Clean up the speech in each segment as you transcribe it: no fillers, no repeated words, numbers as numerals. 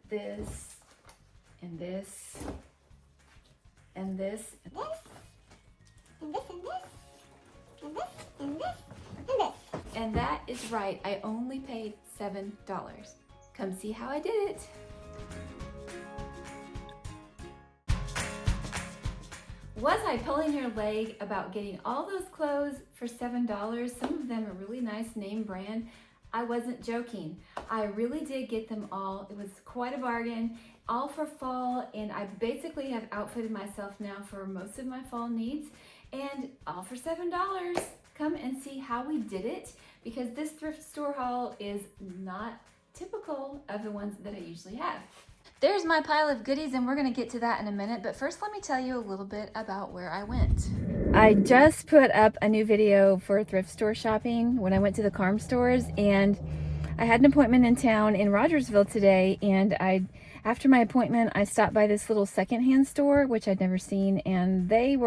this, and this, and this, and this, and this, and this, and this, and this, and this. And that is right, I only paid $7. Come see how I did it. Was I pulling your leg about getting all those clothes for $7? Some of them are really nice name brand. I wasn't joking. I really did get them all. It was quite a bargain, all for fall, and I basically have outfitted myself now for most of my fall needs, and all for $7. Come and see how we did it, because this thrift store haul is not typical of the ones that I usually have. There's my pile of goodies, and we're gonna get to that in a minute, but first let me tell you a little bit about where I went. I just put up a new video for thrift store shopping when I went to the Carm stores, and I had an appointment in town in Rogersville today, and after my appointment I stopped by this little secondhand store which I'd never seen, and they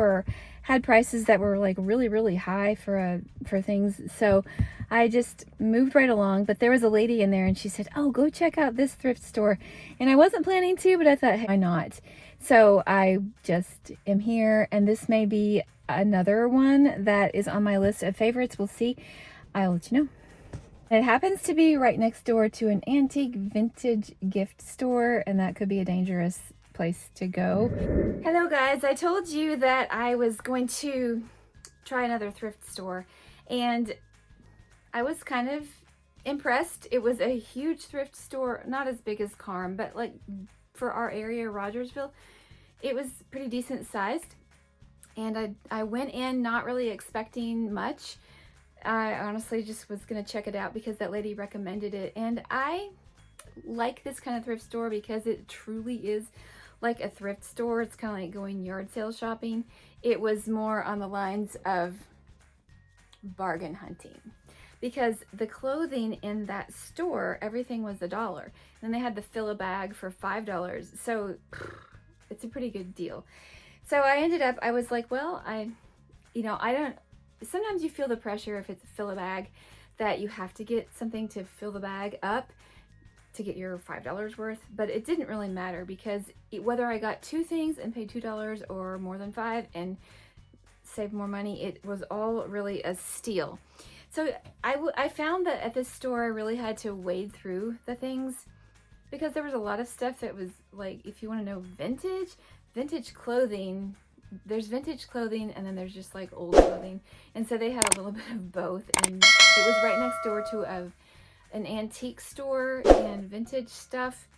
had prices that were like really high for things, so I just moved right along. But there was a lady in there and she said, "Oh, go check out this thrift store," and I wasn't planning to, but I thought, hey, why not? So I just am here, and this may be another one that is on my list of favorites. We'll see. I'll let you know. It happens to be right next door to an antique vintage gift store, and that could be a dangerous place to go. Hello guys, I told you that I was going to try another thrift store, and I was kind of impressed. It was a huge thrift store, not as big as Carm, but like for our area, Rogersville, it was pretty decent sized. And I went in not really expecting much. I honestly just was gonna check it out because that lady recommended it, and I like this kind of thrift store because it truly is like a thrift store. It's kind of like going yard sale shopping. It was more on the lines of bargain hunting, because the clothing in that store, everything was $1. And then they had the fill a bag for $5, so it's a pretty good deal. So I was like, well, sometimes you feel the pressure if it's a fill a bag that you have to get something to fill the bag up to get your $5 worth, but it didn't really matter because whether I got 2 things and paid $2 or more than 5 and saved more money, it was all really a steal. So I found that at this store I really had to wade through the things because there was a lot of stuff that was like, if you want to know vintage clothing, there's vintage clothing and then there's just like old clothing, and so they had a little bit of both, and it was right next door to an antique store and vintage stuff,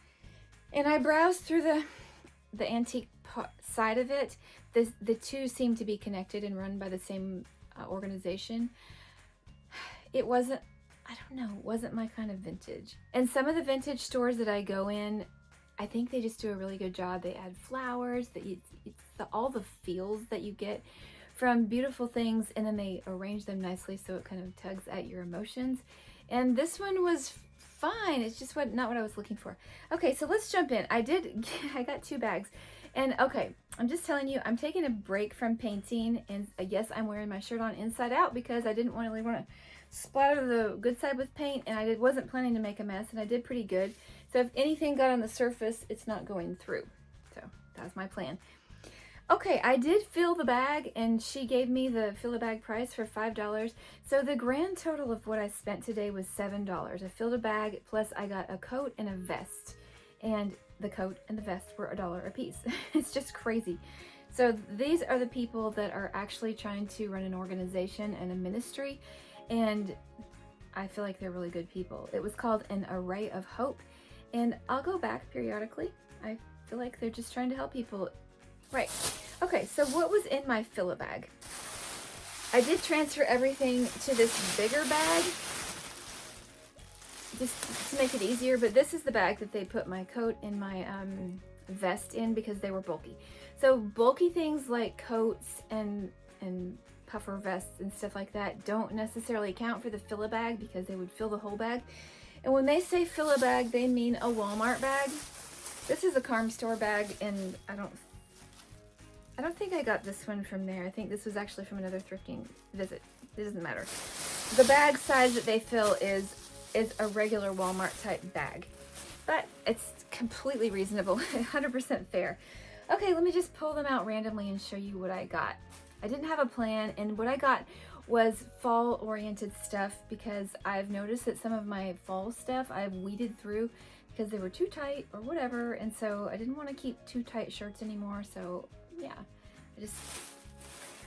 and I browsed through the antique side of it. The two seem to be connected and run by the same organization. It wasn't, I don't know, it wasn't my kind of vintage. And some of the vintage stores that I go in, I think they just do a really good job. They add flowers, all the feels that you get from beautiful things, and then they arrange them nicely so it kind of tugs at your emotions. And this one was fine. It's just not what I was looking for. Okay, so let's jump in. I got 2 bags. And okay, I'm just telling you, I'm taking a break from painting, and yes, I'm wearing my shirt on inside out because I didn't want to splatter the good side with paint, and I wasn't planning to make a mess, and I did pretty good. So if anything got on the surface, it's not going through. So that's my plan. Okay, I did fill the bag, and she gave me the fill a bag price for $5. So the grand total of what I spent today was $7. I filled a bag, plus I got a coat and a vest. And the coat and the vest were $1 a piece. It's just crazy. So these are the people that are actually trying to run an organization and a ministry, and I feel like they're really good people. It was called An Array of Hope, and I'll go back periodically. I feel like they're just trying to help people. Right. Okay, so what was in my fill a bag? I did transfer everything to this bigger bag just to make it easier, but this is the bag that they put my coat and my vest in because they were bulky. So bulky things like coats and puffer vests and stuff like that don't necessarily count for the fill a bag because they would fill the whole bag. And when they say fill a bag, they mean a Walmart bag. This is a Carm store bag, and I don't think I got this one from there. I think this was actually from another thrifting visit. It doesn't matter. The bag size that they fill is a regular Walmart type bag, but it's completely reasonable, 100% fair. Okay, let me just pull them out randomly and show you what I got. I didn't have a plan, and what I got was fall-oriented stuff because I've noticed that some of my fall stuff I've weeded through because they were too tight or whatever, and so I didn't want to keep too tight shirts anymore, so yeah.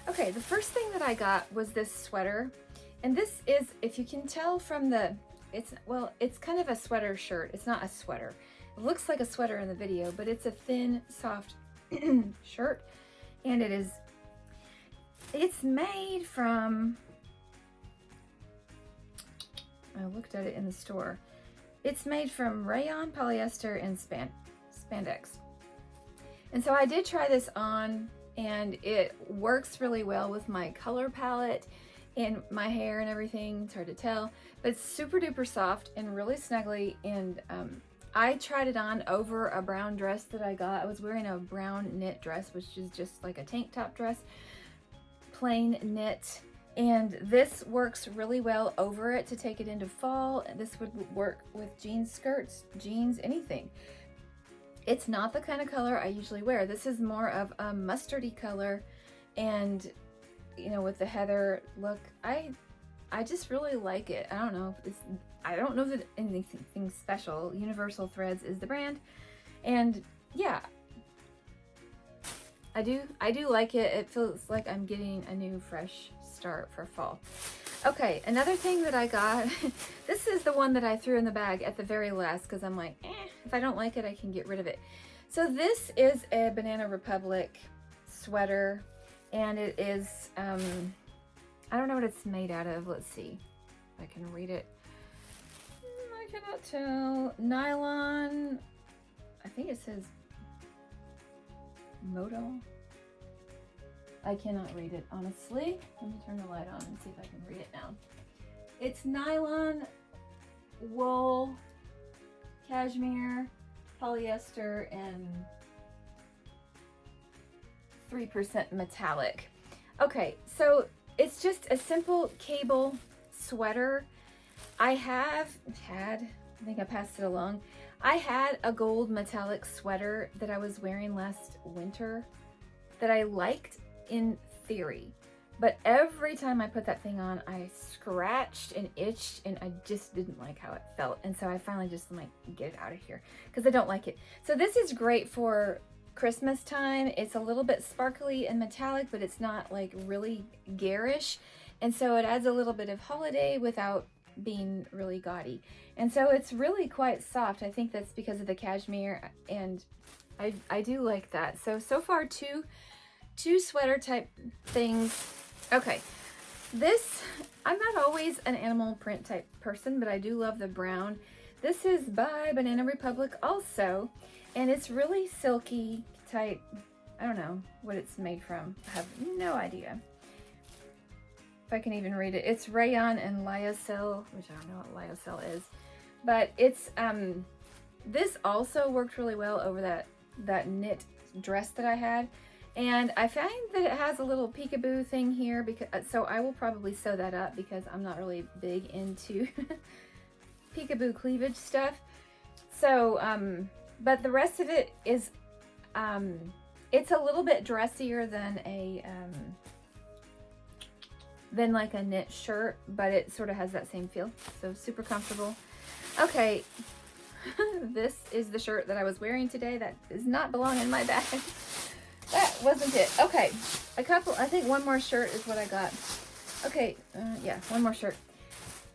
Okay, the first thing that I got was this sweater, and this is, if you can tell from the, it's kind of a sweater shirt. It's not a sweater. It looks like a sweater in the video, but it's a thin, soft shirt, and it's made from, I looked at it in the store. It's made from rayon, polyester, and spandex. And so I did try this on, and it works really well with my color palette and my hair and everything. It's hard to tell, but it's super duper soft and really snuggly. And I tried it on over a brown dress that I got. I was wearing a brown knit dress, which is just like a tank top dress, plain knit. And this works really well over it to take it into fall. This would work with jean skirts, jeans, anything. It's not the kind of color I usually wear. This is more of a mustardy color, and you know, with the heather look, I just really like it. I don't know if I don't know that anything special. Universal Threads is the brand, and yeah, I do like it. It feels like I'm getting a new fresh start for fall. Okay, another thing that I got, this is the one that I threw in the bag at the very last because I'm like, if I don't like it, I can get rid of it. So this is a Banana Republic sweater, and it is, I don't know what it's made out of. Let's see if I can read it. I cannot tell. Nylon, I think it says Moto. I cannot read it, honestly. Let me turn the light on and see if I can read it now. It's nylon, wool, cashmere, polyester, and 3% metallic. Okay, so it's just a simple cable sweater. I think I passed it along. I had a gold metallic sweater that I was wearing last winter that I liked in theory, but every time I put that thing on, I scratched and itched, and I just didn't like how it felt. And so I finally just like, get it out of here because I don't like it. So this is great for Christmas time. It's a little bit sparkly and metallic, but it's not like really garish, and so it adds a little bit of holiday without being really gaudy. And so it's really quite soft. I think that's because of the cashmere, and I do like that. So far two sweater type things. Okay, this, I'm not always an animal print type person, but I do love the brown. This is by Banana Republic also, and it's really silky type. I don't know what it's made from. I have no idea if I can even read it. It's rayon and lyocell, which I don't know what lyocell is, but it's this also worked really well over that knit dress that I had. And I find that it has a little peekaboo thing here, because so I will probably sew that up because I'm not really big into peekaboo cleavage stuff. So, but the rest of it is, it's a little bit dressier than like a knit shirt, but it sort of has that same feel. So super comfortable. Okay, this is the shirt that I was wearing today. That does not belong in my bag. That wasn't it. Okay, I think one more shirt is what I got. Okay, yeah, one more shirt.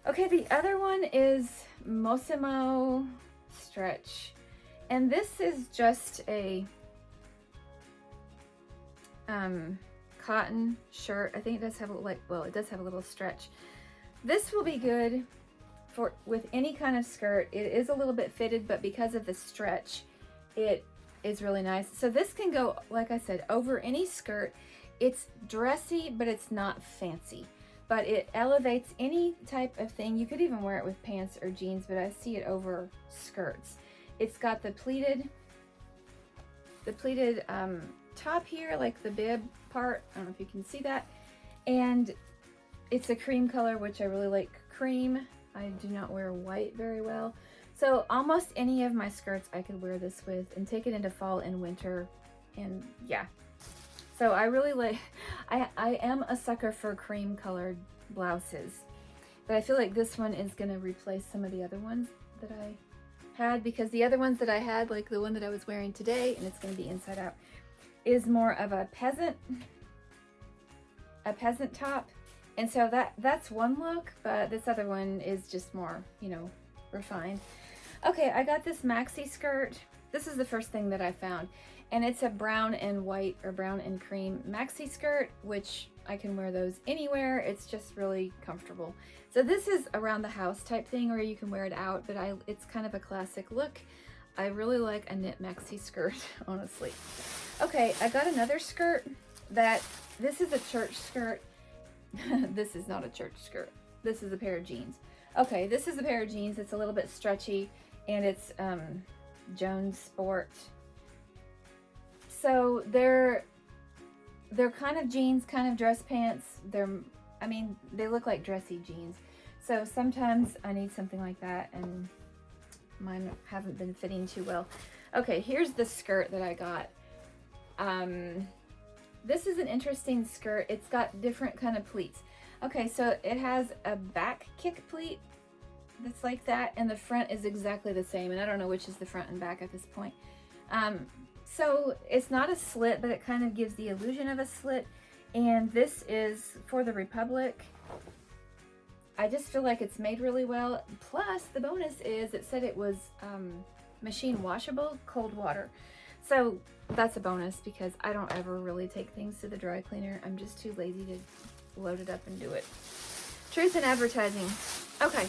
Okay, the other one is Mossimo Stretch, and this is just a cotton shirt. I think it does have it does have a little stretch. This will be good with any kind of skirt. It is a little bit fitted, but because of the stretch, it is really nice. So this can go, like I said, over any skirt. It's dressy, but it's not fancy, but it elevates any type of thing. You could even wear it with pants or jeans, but I see it over skirts. It's got the pleated top here, like the bib part. I don't know if you can see that. And it's a cream color, which I really like cream. I do not wear white very well. So almost any of my skirts I could wear this with and take it into fall and winter, and yeah. So I really like, I am a sucker for cream colored blouses, but I feel like this one is gonna replace some of the other ones that I had, because the other ones that I had, like the one that I was wearing today, and it's gonna be inside out, is more of a peasant top. And so that's one look, but this other one is just more, you know, refined. Okay, I got this maxi skirt. This is the first thing that I found, and it's a brown and white or brown and cream maxi skirt, which I can wear those anywhere. It's just really comfortable. So this is around the house type thing, or you can wear it out, but it's kind of a classic look. I really like a knit maxi skirt, honestly. Okay, I got another skirt this is a church skirt. This is not a church skirt. This is a pair of jeans. Okay, this is a pair of jeans. It's a little bit stretchy, and it's Jones Sport. So they're kind of jeans, kind of dress pants. I mean, they look like dressy jeans. So sometimes I need something like that, and mine haven't been fitting too well. Okay, here's the skirt that I got. This is an interesting skirt. It's got different kind of pleats. Okay, so it has a back kick pleat that's like that, and the front is exactly the same, and I don't know which is the front and back at this point. So it's not a slit, but it kind of gives the illusion of a slit, and this is for the Republic. I just feel like it's made really well. Plus, the bonus is it said it was machine washable, cold water. So that's a bonus, because I don't ever really take things to the dry cleaner. I'm just too lazy to load it up and do it. Truth in advertising. Okay.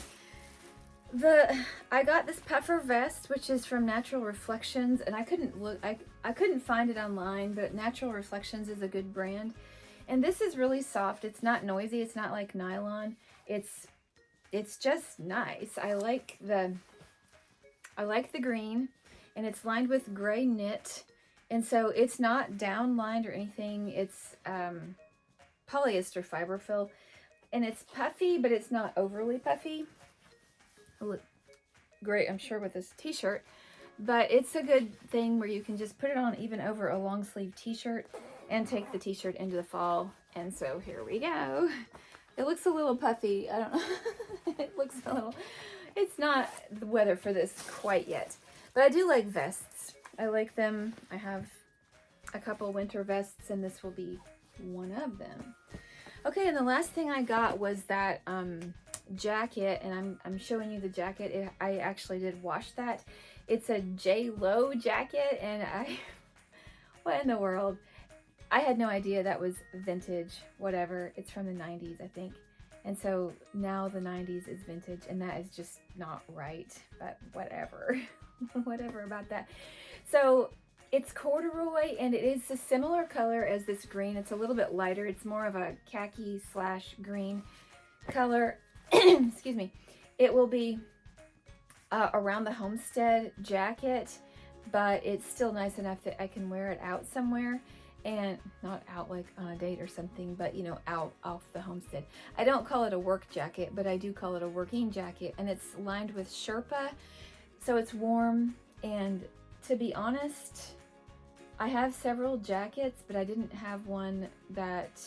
I got this puffer vest, which is from Natural Reflections, and I couldn't find it online, but Natural Reflections is a good brand. And this is really soft. It's not noisy. It's not like nylon. It's just nice. I like the green, and it's lined with gray knit, and so it's not down lined or anything. It's polyester fiber fill, and it's puffy, but it's not overly puffy. It'll look great, I'm sure, with this t-shirt, but it's a good thing where you can just put it on even over a long sleeve t-shirt and take the t-shirt into the fall. And so here we go. It looks a little puffy. I don't know. It looks a little, it's not the weather for this quite yet, but I do like vests. I like them. I have a couple winter vests, and this will be one of them. Okay, and the last thing I got was that jacket, and I'm showing you the jacket. I actually did wash that. It's a J.Lo jacket, and what in the world? I had no idea that was vintage, whatever. It's from the 90s, I think. And so now the 90s is vintage, and that is just not right, but whatever. Whatever about that. So it's corduroy, and it is a similar color as this green. It's a little bit lighter. It's more of a khaki / green color. Excuse me. It will be around the Homestead jacket, but it's still nice enough that I can wear it out somewhere, and not out like on a date or something, but you know, out off the Homestead. I don't call it a work jacket, but I do call it a working jacket, and it's lined with Sherpa, so it's warm. And to be honest, I have several jackets, but I didn't have one that,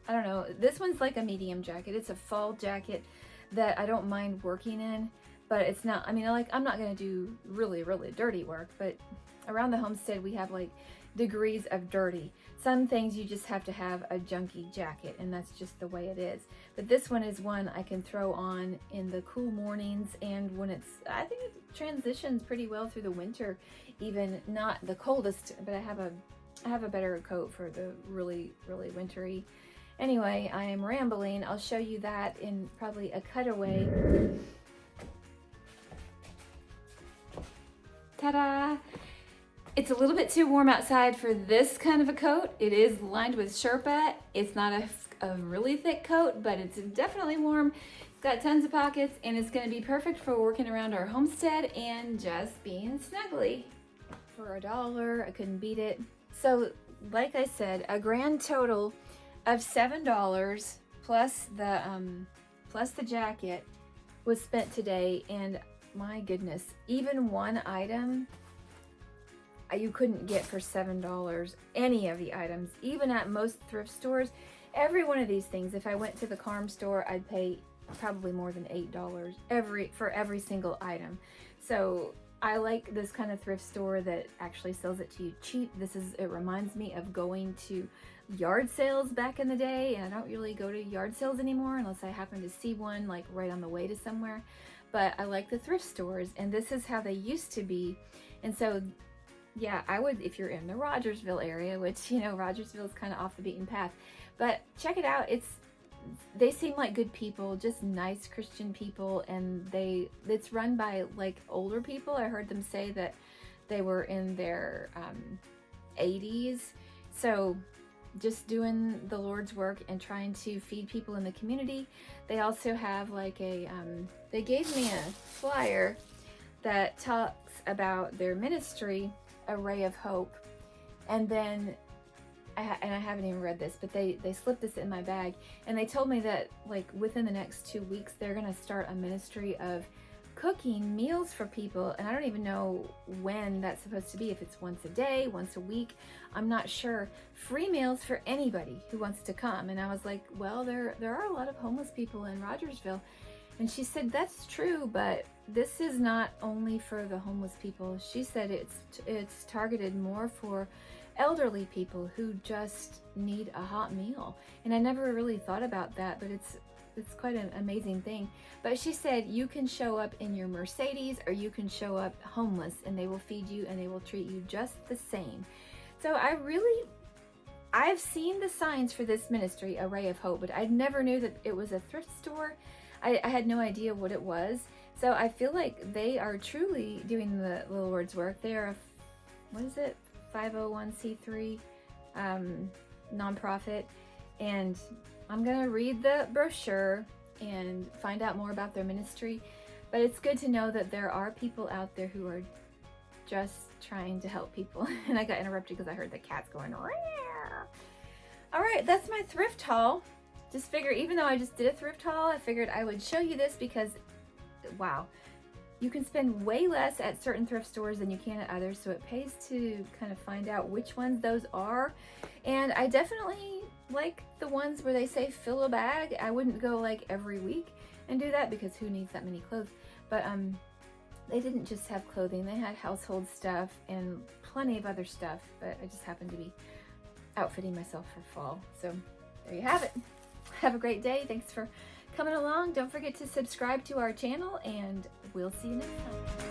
I don't know, this one's like a medium jacket. It's a fall jacket that I don't mind working in, but it's not, I mean, I'm not going to do really, really dirty work, but around the Homestead, we have like degrees of dirty. Some things you just have to have a junky jacket, and that's just the way it is. But this one is one I can throw on in the cool mornings, and when I think it transitions pretty well through the winter, even not the coldest, but I have a better coat for the really, really wintry. Anyway, I am rambling. I'll show you that in probably a cutaway. Ta-da! It's a little bit too warm outside for this kind of a coat. It is lined with Sherpa. It's not a really thick coat, but it's definitely warm. It's got tons of pockets, and it's going to be perfect for working around our homestead and just being snuggly. For $1, I couldn't beat it. So, like I said, a grand total of $7 plus the jacket was spent today, and my goodness, even one item you couldn't get for $7. Any of the items, even at most thrift stores, every one of these things, if I went to the Carm store, I'd pay probably more than $8 for every single item. So I like this kind of thrift store that actually sells it to you cheap. It reminds me of going to yard sales back in the day, and I don't really go to yard sales anymore unless I happen to see one like right on the way to somewhere. But I like the thrift stores, and this is how they used to be. And so yeah, I would, if you're in the Rogersville area, which, you know, Rogersville is kind of off the beaten path, but check it out. They seem like good people, just nice Christian people, and it's run by like older people. I heard them say that they were in their 80s. So just doing the Lord's work and trying to feed people in the community. They also have like they gave me a flyer that talks about their ministry, A Ray of Hope. And then I haven't even read this, but they slipped this in my bag, and they told me that like within the next 2 weeks they're gonna start a ministry of cooking meals for people, and I don't even know when that's supposed to be, if it's once a day, once a week, I'm not sure. Free meals for anybody who wants to come. And I was like, well, there are a lot of homeless people in Rogersville. And she said, that's true, but this is not only for the homeless people. She said it's targeted more for elderly people who just need a hot meal. And I never really thought about that, but it's quite an amazing thing. But she said you can show up in your Mercedes, or you can show up homeless, and they will feed you and they will treat you just the same. So I've seen the signs for this ministry, A Ray of Hope, but I never knew that it was a thrift store. I had no idea what it was. So I feel like they are truly doing the Lord's work. They are what is it? 501c3 nonprofit. And I'm going to read the brochure and find out more about their ministry. But it's good to know that there are people out there who are just trying to help people. And I got interrupted because I heard the cats going, Rawr! All right, that's my thrift haul. Just figure, even though I just did a thrift haul, I figured I would show you this because, wow, you can spend way less at certain thrift stores than you can at others. So it pays to kind of find out which ones those are. And I definitely like the ones where they say fill a bag. I wouldn't go like every week and do that because who needs that many clothes? But they didn't just have clothing. They had household stuff and plenty of other stuff. But I just happened to be outfitting myself for fall. So there you have it. Have a great day. Thanks for coming along. Don't forget to subscribe to our channel, and we'll see you next time.